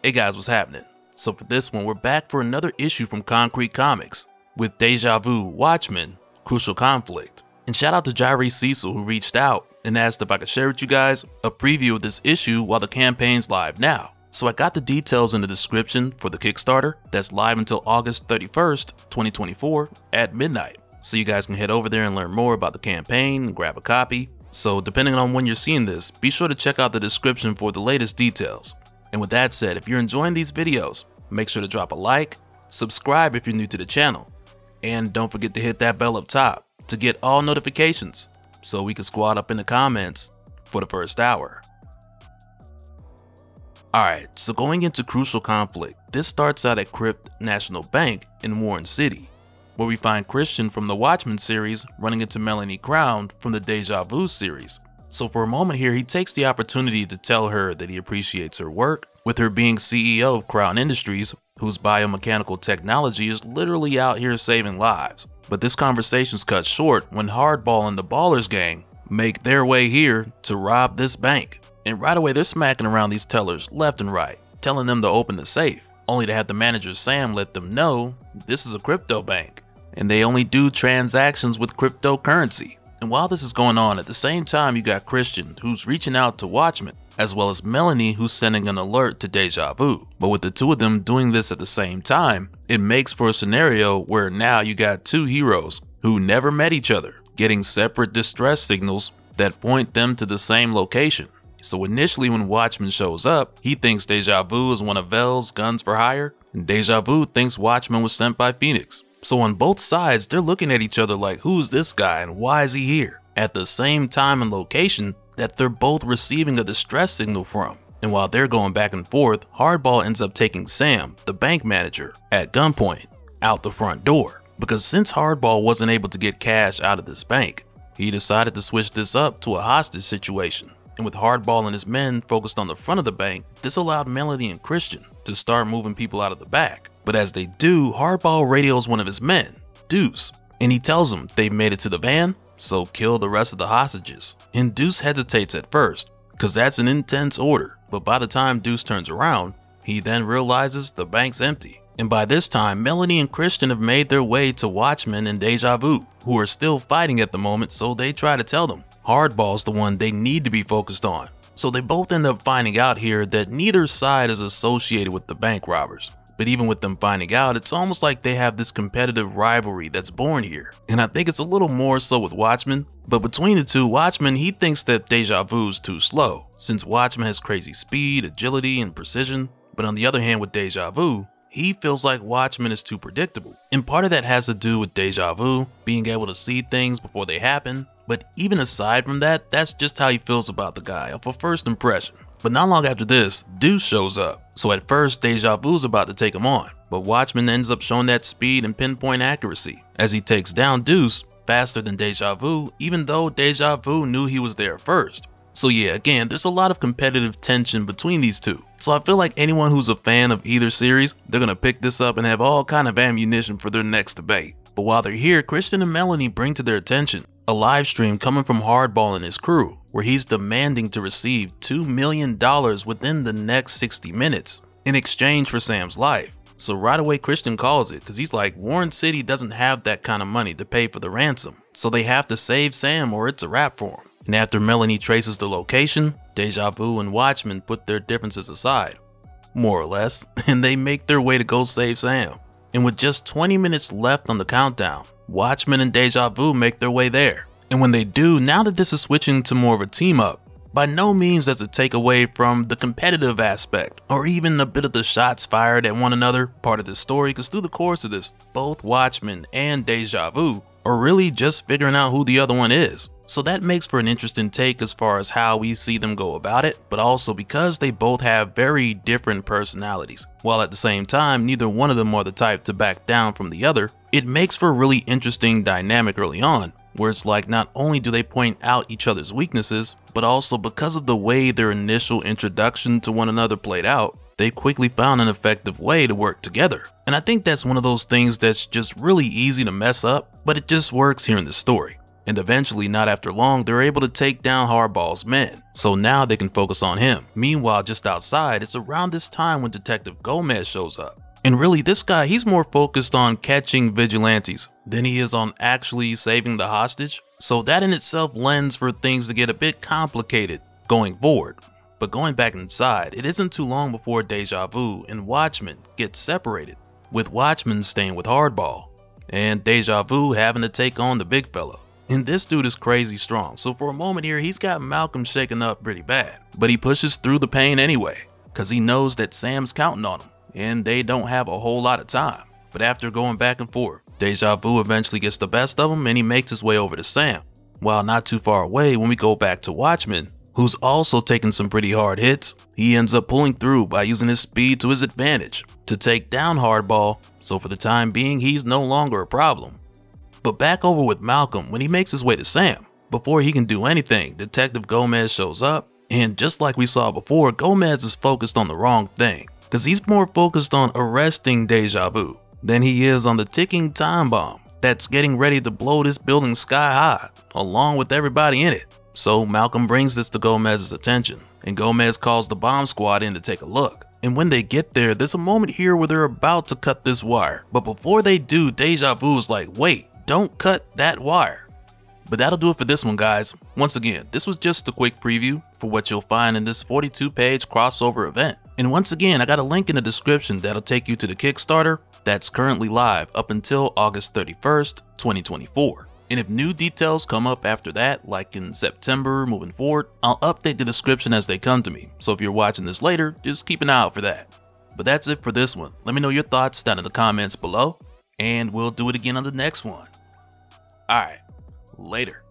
Hey guys, what's happening? So for this one, we're back for another issue from Konkret Comics with Deja Vu, Watchman, Crucial Conflict. And shout out to JiReh Cecil who reached out and asked if I could share with you guys a preview of this issue while the campaign's live now. So I got the details in the description for the Kickstarter that's live until August 31st, 2024 at midnight. So you guys can head over there and learn more about the campaign and grab a copy. So depending on when you're seeing this, be sure to check out the description for the latest details. And with that said, if you're enjoying these videos, make sure to drop a like, subscribe if you're new to the channel, and don't forget to hit that bell up top to get all notifications so we can squad up in the comments for the first hour. Alright, so going into Crucial Conflict, this starts out at Crypt National Bank in Warren City, where we find Christian from the Watchman series running into Melanie Crown from the Deja Vu series. So for a moment here, he takes the opportunity to tell her that he appreciates her work, with her being CEO of Crown Industries, whose biomechanical technology is literally out here saving lives. But this conversation's cut short when Hardball and the Ballers gang make their way here to rob this bank. And right away they're smacking around these tellers left and right, telling them to open the safe, only to have the manager Sam let them know this is a crypto bank, and they only do transactions with cryptocurrency. And while this is going on, at the same time you got Christian who's reaching out to Watchman, as well as Melanie who's sending an alert to Deja Vu. But with the two of them doing this at the same time, it makes for a scenario where now you got two heroes who never met each other, getting separate distress signals that point them to the same location. So initially when Watchman shows up, he thinks Deja Vu is one of Vel's guns for hire, and Deja Vu thinks Watchman was sent by Phoenix. So on both sides, they're looking at each other like, who's this guy and why is he here? At the same time and location that they're both receiving a distress signal from. And while they're going back and forth, Hardball ends up taking Sam, the bank manager, at gunpoint out the front door. Because since Hardball wasn't able to get cash out of this bank, he decided to switch this up to a hostage situation. And with Hardball and his men focused on the front of the bank, this allowed Melanie and Christian to start moving people out of the back. But as they do, Hardball radios one of his men, Deuce, and he tells him they've made it to the van, so kill the rest of the hostages. And Deuce hesitates at first, cause that's an intense order, but by the time Deuce turns around, he then realizes the bank's empty. And by this time, Melanie and Christian have made their way to Watchman and Deja Vu, who are still fighting at the moment, so they try to tell them Hardball's the one they need to be focused on. So they both end up finding out here that neither side is associated with the bank robbers. But even with them finding out, it's almost like they have this competitive rivalry that's born here. And I think it's a little more so with Watchman. But between the two, Watchman, he thinks that Deja Vu's too slow, since Watchman has crazy speed, agility, and precision. But on the other hand with Deja Vu, he feels like Watchman is too predictable. And part of that has to do with Deja Vu being able to see things before they happen. But even aside from that, that's just how he feels about the guy off a first impression. But not long after this, Deuce shows up. So at first, Deja Vu's about to take him on, but Watchman ends up showing that speed and pinpoint accuracy as he takes down Deuce faster than Deja Vu, even though Deja Vu knew he was there first. So yeah, again, there's a lot of competitive tension between these two. So I feel like anyone who's a fan of either series, they're gonna pick this up and have all kind of ammunition for their next debate. But while they're here, Christian and Melanie bring to their attention a live stream coming from Hardball and his crew, where he's demanding to receive $2 million within the next 60 minutes in exchange for Sam's life. So right away Christian calls it, because he's like, Warren City doesn't have that kind of money to pay for the ransom, so they have to save Sam or it's a wrap for him. And after Melanie traces the location, Deja Vu and Watchman put their differences aside, more or less, and they make their way to go save Sam. And with just 20 minutes left on the countdown, Watchman and Deja Vu make their way there. And when they do, now that this is switching to more of a team up, by no means does it take away from the competitive aspect or even a bit of the shots fired at one another part of this story, because through the course of this, both Watchman and Deja Vu are really just figuring out who the other one is. So that makes for an interesting take as far as how we see them go about it, but also because they both have very different personalities, while at the same time neither one of them are the type to back down from the other, it makes for a really interesting dynamic early on, where it's like not only do they point out each other's weaknesses, but also because of the way their initial introduction to one another played out, they quickly found an effective way to work together. And I think that's one of those things that's just really easy to mess up, but it just works here in the story. And eventually, not after long, they're able to take down Hardball's men, so now they can focus on him. Meanwhile, just outside, it's around this time when Detective Gomez shows up. And really, this guy, he's more focused on catching vigilantes than he is on actually saving the hostage. So that in itself lends for things to get a bit complicated going forward. But going back inside, it isn't too long before Deja Vu and Watchman get separated, with Watchman staying with Hardball, and Deja Vu having to take on the big fella. And this dude is crazy strong, so for a moment here, he's got Malcolm shaken up pretty bad. But he pushes through the pain anyway, cause he knows that Sam's counting on him, and they don't have a whole lot of time. But after going back and forth, Deja Vu eventually gets the best of him and he makes his way over to Sam. While not too far away, when we go back to Watchman, who's also taking some pretty hard hits, he ends up pulling through by using his speed to his advantage to take down Hardball, so for the time being, he's no longer a problem. But back over with Malcolm, when he makes his way to Sam, before he can do anything, Detective Gomez shows up, and just like we saw before, Gomez is focused on the wrong thing, because he's more focused on arresting Deja Vu than he is on the ticking time bomb that's getting ready to blow this building sky high, along with everybody in it. So Malcolm brings this to Gomez's attention, and Gomez calls the bomb squad in to take a look. And when they get there, there's a moment here where they're about to cut this wire, but before they do, Deja Vu is like, wait, don't cut that wire. But that'll do it for this one, guys. Once again, this was just a quick preview for what you'll find in this 42-page crossover event. And once again, I got a link in the description that'll take you to the Kickstarter that's currently live up until August 31st, 2024. And if new details come up after that, like in September moving forward, I'll update the description as they come to me. So if you're watching this later, just keep an eye out for that. But that's it for this one. Let me know your thoughts down in the comments below, and we'll do it again on the next one. Alright, later.